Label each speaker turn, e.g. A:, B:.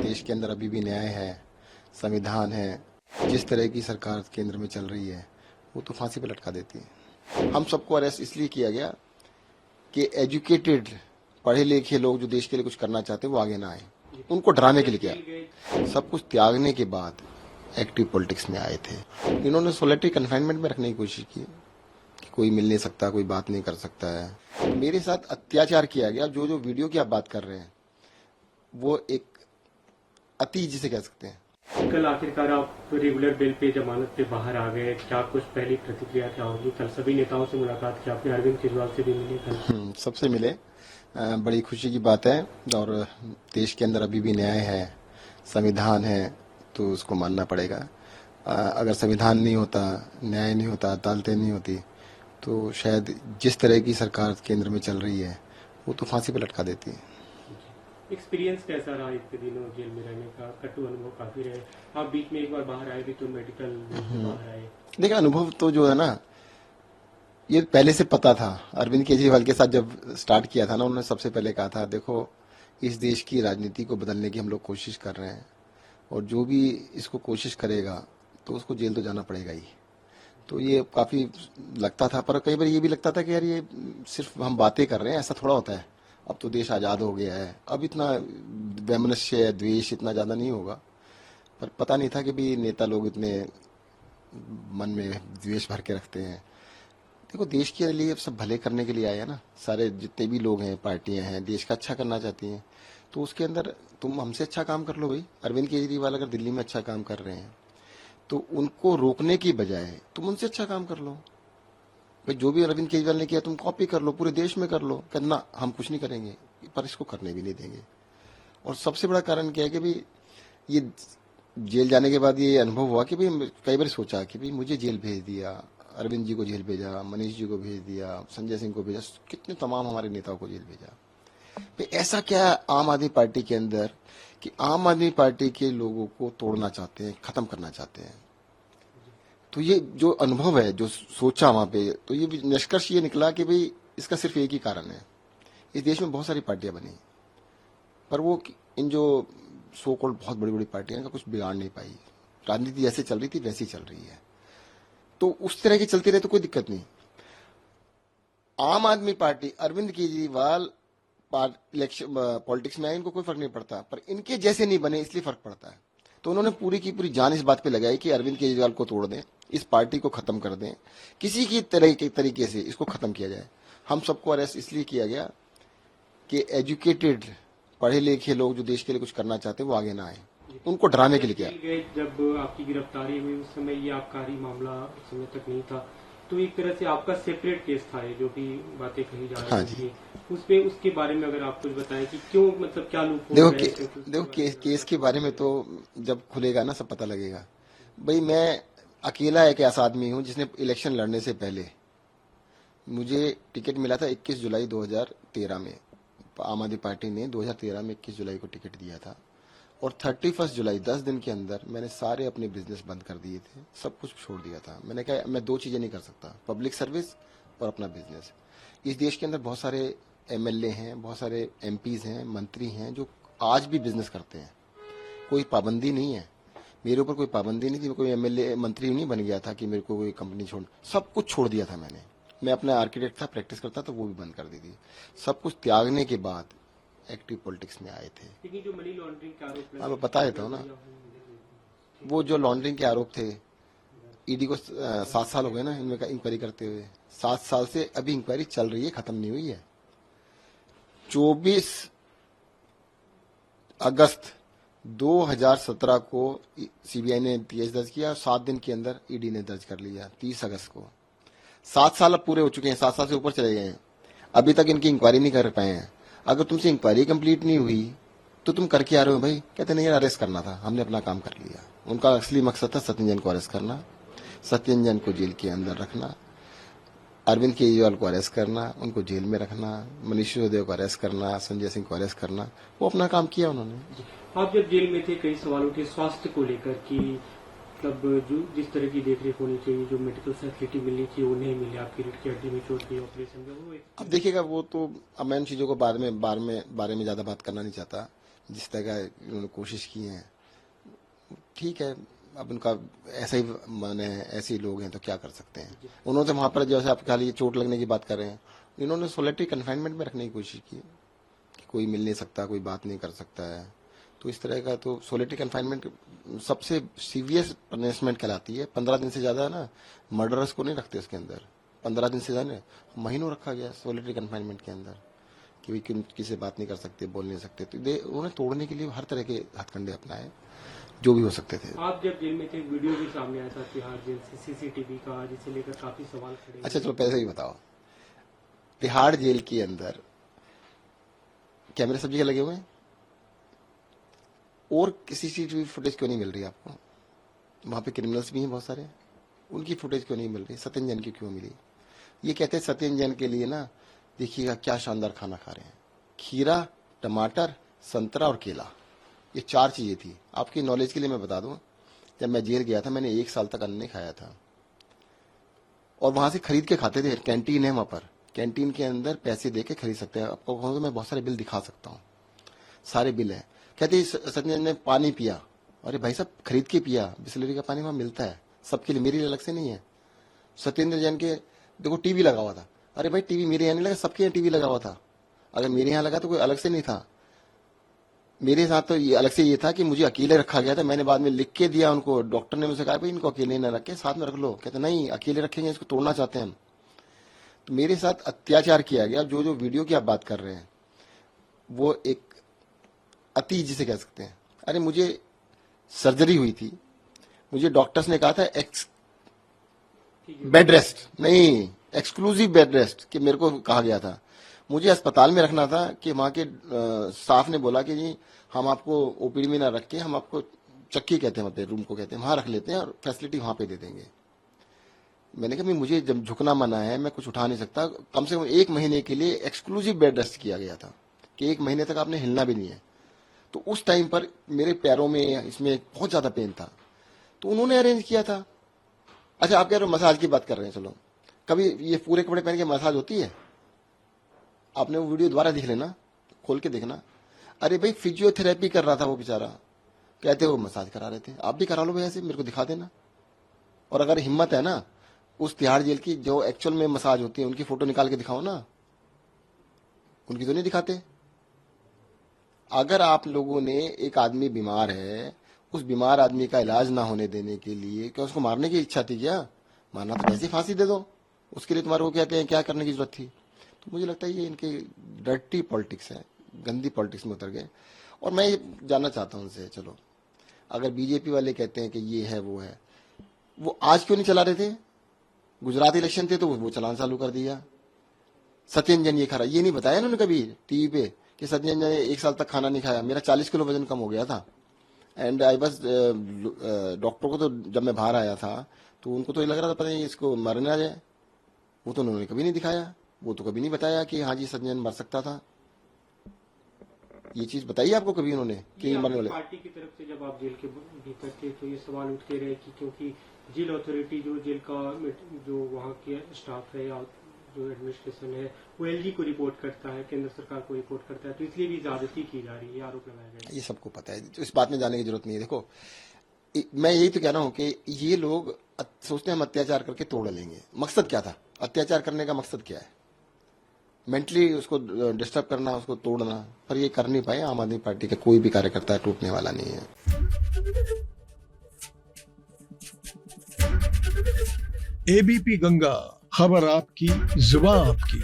A: देश के अंदर अभी भी न्याय है, संविधान है। जिस तरह की सरकार केंद्र में चल रही है वो तो फांसी पे लटका देती है। हम सबको अरेस्ट इसलिए किया गया कि एजुकेटेड पढ़े लिखे लोग जो देश के लिए कुछ करना चाहते हैं वो आगे ना आए, उनको डराने के लिए किया। सब कुछ त्यागने के बाद एक्टिव पॉलिटिक्स में आए थे। इन्होंने सोलिटरी कन्फाइनमेंट में रखने की कोशिश की कि कोई मिल नहीं सकता, कोई बात नहीं कर सकता है। मेरे साथ अत्याचार किया गया। जो जो वीडियो की आप बात कर रहे हैं वो एक अति जिसे कह सकते हैं।
B: कल आखिरकार आप रेगुलर बेल पे जमानत पे बाहर आ गए, क्या कुछ पहली प्रतिक्रिया क्या होगी? कल सभी नेताओं से मुलाकात की आपने, अरविंद केजरीवाल से भी मिले कल?
A: सबसे मिले, बड़ी खुशी की बात है। और देश के अंदर अभी भी न्याय है, संविधान है, तो उसको मानना पड़ेगा। अगर संविधान नहीं होता, न्याय नहीं होता, अदालतें नहीं होती तो शायद जिस तरह की सरकार केंद्र में चल रही है वो तो फांसी पे लटका देती है।
B: एक्सपीरियंस कैसा रहा इतने दिनों जेल में रहने का? कटु अनुभव काफी रहे। आप बीच में एक बार बाहर आए भी तो मेडिकल बाहर आए।
A: देखिए, अनुभव तो जो है ना, ये पहले से पता था। अरविंद केजरीवाल के साथ जब स्टार्ट किया था ना, उन्होंने सबसे पहले कहा था, देखो इस देश की राजनीति को बदलने की हम लोग कोशिश कर रहे हैं और जो भी इसको कोशिश करेगा तो उसको जेल तो जाना पड़ेगा ही। तो ये काफी लगता था, पर कई बार ये भी लगता था कि यार ये सिर्फ हम बातें कर रहे हैं, ऐसा थोड़ा होता है। अब तो देश आजाद हो गया है, अब इतना वैमनस्य द्वेष इतना ज्यादा नहीं होगा। पर पता नहीं था कि भी नेता लोग इतने मन में द्वेष भर के रखते हैं। देखो, देश के लिए सब भले करने के लिए आए हैं ना, सारे जितने भी लोग हैं, पार्टियां हैं, देश का अच्छा करना चाहती हैं। तो उसके अंदर तुम हमसे अच्छा काम कर लो भाई। अरविंद केजरीवाल अगर दिल्ली में अच्छा काम कर रहे हैं तो उनको रोकने की बजाय तुम उनसे अच्छा काम कर लो भाई। जो भी अरविंद केजरीवाल ने किया तुम कॉपी कर लो, पूरे देश में कर लो। करना हम कुछ नहीं करेंगे, पर इसको करने भी नहीं देंगे। और सबसे बड़ा कारण क्या है कि भाई ये जेल जाने के बाद ये अनुभव हुआ कि भाई कई बार सोचा कि भाई मुझे जेल भेज दिया, अरविंद जी को जेल भेजा, मनीष जी को भेज दिया, संजय सिंह को भेजा, कितने तमाम हमारे नेताओं को जेल भेजा। भाई ऐसा क्या आम आदमी पार्टी के अंदर कि आम आदमी पार्टी के लोगों को तोड़ना चाहते हैं, खत्म करना चाहते हैं। तो ये जो अनुभव है, जो सोचा वहां पे, तो ये निष्कर्ष ये निकला कि भाई इसका सिर्फ एक ही कारण है। इस देश में बहुत सारी पार्टियां बनी, पर वो इन जो सो कॉल्ड बहुत बड़ी बड़ी पार्टियां का कुछ बिगाड़ नहीं पाई। राजनीति जैसे चल रही थी वैसी चल रही है, तो उस तरह की चलती रहे तो कोई दिक्कत नहीं। आम आदमी पार्टी, अरविंद केजरीवाल इलेक्शन पॉलिटिक्स में आए, इनको कोई फर्क नहीं पड़ता, पर इनके जैसे नहीं बने इसलिए फर्क पड़ता है। तो उन्होंने पूरी की पूरी जान इस बात पे लगाई कि अरविंद केजरीवाल को तोड़ दें, इस पार्टी को खत्म कर दें, किसी की तरीके से इसको खत्म किया जाए। हम सबको अरेस्ट इसलिए किया गया कि एजुकेटेड पढ़े लिखे लोग जो देश के लिए कुछ करना चाहते हैं वो आगे ना आए, उनको डराने के लिए किया।
B: जब आपकी गिरफ्तारी हुई उस समय ये आबकारी मामला उस समय तक नहीं था, तो एक तरह से आपका सेपरेट केस था ये, जो भी बातें कही जा रही थी उसपे, उसके बारे में अगर आप कुछ बताएं कि क्यों, मतलब क्या लूप?
A: देखो केस के बारे में तो जब खुलेगा ना सब पता लगेगा। भाई मैं अकेला एक ऐसा आदमी हूं जिसने इलेक्शन लड़ने से पहले, मुझे टिकट मिला था 21 जुलाई 2013 में। आम आदमी पार्टी ने 2013 में 21 जुलाई को टिकट दिया था और 31 जुलाई 10 दिन के अंदर मैंने सारे अपने बिजनेस बंद कर दिए थे, सब कुछ छोड़ दिया था। मैंने कहा मैं दो चीजें नहीं कर सकता, पब्लिक सर्विस और अपना बिजनेस। इस देश के अंदर बहुत सारे एमएलए हैं, बहुत सारे एमपीज हैं, मंत्री हैं जो आज भी बिजनेस करते हैं। कोई पाबंदी नहीं है, मेरे ऊपर कोई पाबंदी नहीं थी। मैं कोई एमएलए मंत्री नहीं बन गया था कि मेरे को कोई कंपनी छोड़, सब कुछ छोड़ दिया था मैंने। मैं अपना आर्किटेक्ट था, प्रैक्टिस करता था, वो भी बंद कर दी थी। सब कुछ त्यागने के बाद एक्टिव पॉलिटिक्स में आए थे।
B: लेकिन जो मनी लॉन्ड्रिंग के आरोप,
A: अब बता देता हूँ ना, वो जो लॉन्ड्रिंग के आरोप थे, ईडी को 7 साल हो गए ना इनमें इंक्वायरी करते हुए। 7 साल से अभी इंक्वायरी चल रही है, खत्म नहीं हुई है। 24 अगस्त 2017 को सीबीआई ने केस दर्ज किया, 7 दिन के अंदर ईडी ने दर्ज कर लिया 30 अगस्त को। 7 साल अब पूरे हो चुके हैं, 7 साल से ऊपर चले गए हैं, अभी तक इनकी इंक्वायरी नहीं कर पाए हैं। अगर तुमसे इंक्वायरी कंप्लीट नहीं हुई तो तुम करके आ रहे हो भाई? कहते नहीं यार, अरेस्ट करना था, हमने अपना काम कर लिया। उनका असली मकसद था सत्येंद्र जैन को अरेस्ट करना, सत्येंद्र जैन को जेल के अंदर रखना, अरविंद केजरीवाल को अरेस्ट करना, उनको जेल में रखना, मनीष सिसोदिया को अरेस्ट करना, संजय सिंह को अरेस्ट करना। वो अपना काम किया उन्होंने।
B: आप जब जेल में थे कई सवाल उठे स्वास्थ्य को लेकर कि मतलब जो जिस तरह की देखरेख होनी चाहिए, जो मेडिकल फैसिलिटी मिलनी चाहिए वो नहीं मिली, आपकी रीढ़ की हड्डी में चोट की ऑपरेशन में वो।
A: अब देखिएगा, वो तो अब मैं इन चीजों को बारे में ज्यादा बात करना नहीं चाहता। जिस तरह का उन्होंने कोशिश की है, ठीक है। अब उनका ऐसा ही माने, ऐसे ही लोग हैं तो क्या कर सकते हैं। उन्होंने वहां पर जैसे आप खाली चोट लगने की बात कर रहे हैं, इन्होंने सोलिटरी कन्फाइनमेंट में रखने की कोशिश की कि कोई मिल नहीं सकता, कोई बात नहीं कर सकता है। तो इस तरह का तो सोलिटरी कन्फाइनमेंट सबसे सीवियर पनिशमेंट कहलाती है। 15 दिन से ज्यादा ना मर्डरर्स को नहीं रखते उसके अंदर। 15 दिन से ज्यादा महीनों रखा गया सोलिटरी कन्फाइनमेंट के अंदर कि वे किसी से बात नहीं कर सकते, बोल नहीं सकते। तो उन्होंने तोड़ने के लिए हर तरह के हथकंडे अपनाए जो भी हो सकते थे।
B: आप जब जेल में थे, वीडियो भी सामने आया था तिहाड़ जेल से सीसीटीवी का, जिसे लेकर काफी सवाल खड़े।
A: अच्छा चलो पहले ही बताओ, तिहाड़ जेल के अंदर कैमरे सब जगह लगे हुए हैं और सीसीटीवी फुटेज क्यों नहीं मिल रही आपको? वहां पे क्रिमिनल्स भी हैं बहुत सारे, उनकी फुटेज क्यों नहीं मिल रही? सत्येंद्र जैन की क्यों मिली? ये कहते हैं सत्येंद्र जैन के लिए ना, देखिएगा क्या शानदार खाना खा रहे हैं, खीरा, टमाटर, संतरा और केला, ये 4 चीजें थी। आपकी नॉलेज के लिए मैं बता दूं, जब मैं जेल गया था मैंने 1 साल तक अन्न नहीं खाया था और वहां से खरीद के खाते थे। कैंटीन है वहां पर, कैंटीन के अंदर पैसे दे के खरीद सकते हैं। आपको कहूँ तो मैं बहुत सारे बिल दिखा सकता हूँ, सारे बिल है। कहते सत्येंद्र ने पानी पिया, अरे भाई साहब खरीद के पिया, बिस्लरी का पानी वहां मिलता है सबके लिए, मेरे लिए अलग से नहीं है। सत्येंद्र जैन के देखो टीवी लगा हुआ था, अरे भाई टीवी मेरे यहाँ नहीं लगा, सबके यहाँ टीवी लगा हुआ था। अगर मेरे यहाँ लगा तो कोई अलग से नहीं था। मेरे साथ तो ये अलग से ये था कि मुझे अकेले रखा गया था। मैंने बाद में लिख के दिया उनको, डॉक्टर ने मुझसे कहा भाई इनको अकेले न रखे, साथ में रख लो। कहते नहीं अकेले रखेंगे, इसको तोड़ना चाहते हैं हम। तो मेरे साथ अत्याचार किया गया। जो जो वीडियो की आप बात कर रहे हैं वो एक अति जिसे कह सकते हैं। अरे मुझे सर्जरी हुई थी, मुझे डॉक्टर्स ने कहा था बेड रेस्ट नहीं, एक्सक्लूसिव बेड रेस्ट कि मेरे को कहा गया था। मुझे अस्पताल में रखना था कि वहां के स्टाफ ने बोला कि जी हम आपको ओपीडी में ना रख के, हम आपको चक्की कहते हैं, रूम को कहते हैं, वहां रख लेते हैं और फैसिलिटी वहां पे दे देंगे। मैंने कहा मुझे जब झुकना मना है, मैं कुछ उठा नहीं सकता। कम से कम 1 महीने के लिए एक्सक्लूसिव बेड रेस्ट किया गया था कि 1 महीने तक आपने हिलना भी नहीं है। तो उस टाइम पर मेरे पैरों में इसमें बहुत ज्यादा पेन था, तो उन्होंने अरेंज किया था। अच्छा आप कह रहे हो मसाज की बात कर रहे हैं, चलो कभी ये पूरे कपड़े पहन के मसाज होती है? आपने वो वीडियो दोबारा देख लेना, खोल के देखना। अरे भाई फिजियोथेरेपी कर रहा था वो बेचारा, कहते वो मसाज करा रहे थे। आप भी करा लो भाई, ऐसे मेरे को दिखा देना। और अगर हिम्मत है ना, उस तिहाड़ जेल की जो एक्चुअल में मसाज होती है उनकी फोटो निकाल के दिखाओ ना, उनकी तो नहीं दिखाते। अगर आप लोगों ने, एक आदमी बीमार है, उस बीमार आदमी का इलाज ना होने देने के लिए क्या उसको मारने की इच्छा थी? क्या मारना तो वैसे फांसी दे दो, उसके लिए तुम्हारे को कहते हैं क्या करने की जरूरत थी? तो मुझे लगता है ये इनके डर्टी पॉलिटिक्स है, गंदी पॉलिटिक्स में उतर गए। और मैं ये जानना चाहता हूं उनसे, चलो अगर बीजेपी वाले कहते हैं कि ये है वो है, वो आज क्यों नहीं चला रहे थे? गुजरात इलेक्शन थे तो वो चलान चालू कर दिया। सत्येंद्र जैन ये खा रहा, ये नहीं बताया उन्होंने कभी टीवी पे कि सत्येंद्र जैन 1 साल तक खाना नहीं खाया। मेरा 40 किलो वजन कम हो गया था एंड आई बस डॉक्टर को तो जब मैं बाहर आया था तो उनको तो ये लग रहा था पता नहीं इसको मर ना जाए। वो तो उन्होंने कभी नहीं दिखाया, वो तो कभी नहीं बताया कि हाँ जी सत्येंद्र मर सकता था। ये चीज बताइए आपको कभी उन्होंने कि मरने वाले?
B: पार्टी की तरफ से जब आप जेल के भीतर थे तो ये सवाल उठते रहे कि क्योंकि जेल अथॉरिटी, जो जेल का जो वहाँ के स्टाफ है या जो एडमिनिस्ट्रेशन है, वो एलजी को रिपोर्ट करता है, केंद्र सरकार को रिपोर्ट करता है, तो इसलिए भी ज्यादती की जा रही है, आरोप लगाया गया।
A: ये सबको पता है, तो इस बात में जाने की जरूरत नहीं है। देखो मैं यही तो कह रहा हूँ कि ये लोग सोचते हैं हम अत्याचार करके तोड़ लेंगे। मकसद क्या था अत्याचार करने का? मकसद क्या है? मेंटली उसको डिस्टर्ब करना, उसको तोड़ना। पर ये कर नहीं पाए। आम आदमी पार्टी का कोई भी कार्यकर्ता टूटने वाला नहीं है।
C: एबीपी गंगा, खबर आपकी, जुबान आपकी।